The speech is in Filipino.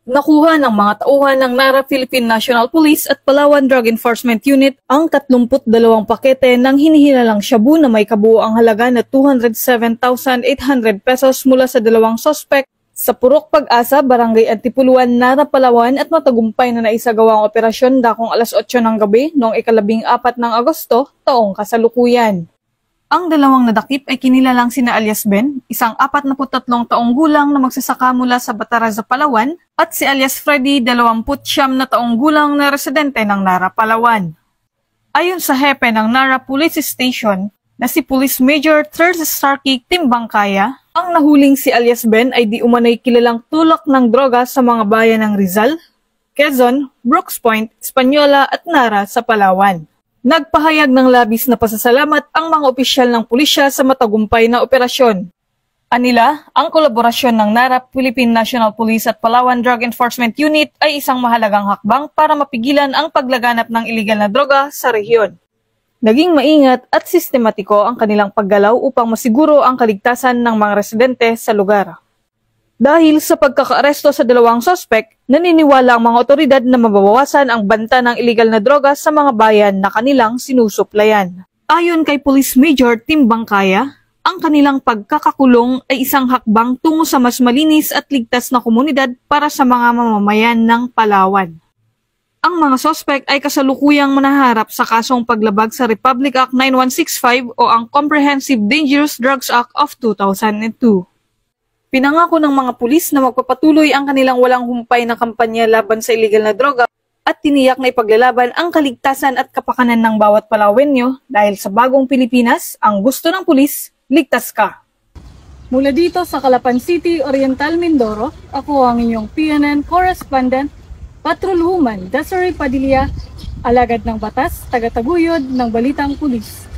Nakuha ng mga tauhan ng NARA Philippine National Police at Palawan Drug Enforcement Unit ang 32 pakete ng hinihilalang shabu na may kabuuang halaga na 207,800 pesos mula sa dalawang sospek sa Purok Pag-asa, Barangay Antipuluan, NARA, Palawan at matagumpay na naisagawa ang operasyon dakong alas 8 ng gabi noong 14 ng Agosto, taong kasalukuyan. Ang dalawang nadakip ay kinilalang sina alias Ben, isang 43 taong gulang na magsasaka mula sa Bataraza, Palawan, at si alias Freddy, 29 na taong gulang na residente ng NARA, Palawan. Ayon sa hepe ng NARA Police Station na si Police Major Third Starkey Timbangkaya, ang nahuling si alias Ben ay di umano'y kilalang tulak ng droga sa mga bayan ng Rizal, Quezon, Brooks Point, Española at NARA sa Palawan. Nagpahayag ng labis na pasasalamat ang mga opisyal ng pulisya sa matagumpay na operasyon. Anila, ang kolaborasyon ng NARA Philippine National Police at Palawan Drug Enforcement Unit ay isang mahalagang hakbang para mapigilan ang paglaganap ng iligal na droga sa rehiyon. Naging maingat at sistematiko ang kanilang paggalaw upang masiguro ang kaligtasan ng mga residente sa lugar. Dahil sa pagkakaaresto sa dalawang sospek, naniniwala ang mga otoridad na mababawasan ang banta ng iligal na droga sa mga bayan na kanilang sinusuplayan. Ayon kay Police Major Timbangkaya, ang kanilang pagkakakulong ay isang hakbang tungo sa mas malinis at ligtas na komunidad para sa mga mamamayan ng Palawan. Ang mga sospek ay kasalukuyang manaharap sa kasong paglabag sa Republic Act 9165 o ang Comprehensive Dangerous Drugs Act of 2002. Pinangako ng mga pulis na magpapatuloy ang kanilang walang humpay na kampanya laban sa iligal na droga at tiniyak na ipaglalaban ang kaligtasan at kapakanan ng bawat Palawenyo dahil sa bagong Pilipinas, ang gusto ng pulis, ligtas ka. Mula dito sa Calapan City, Oriental, Mindoro, ako ang inyong PNN correspondent, Patrolwoman Desiree Padilla, alagad ng batas, taga-taguyod ng Balitang Pulis.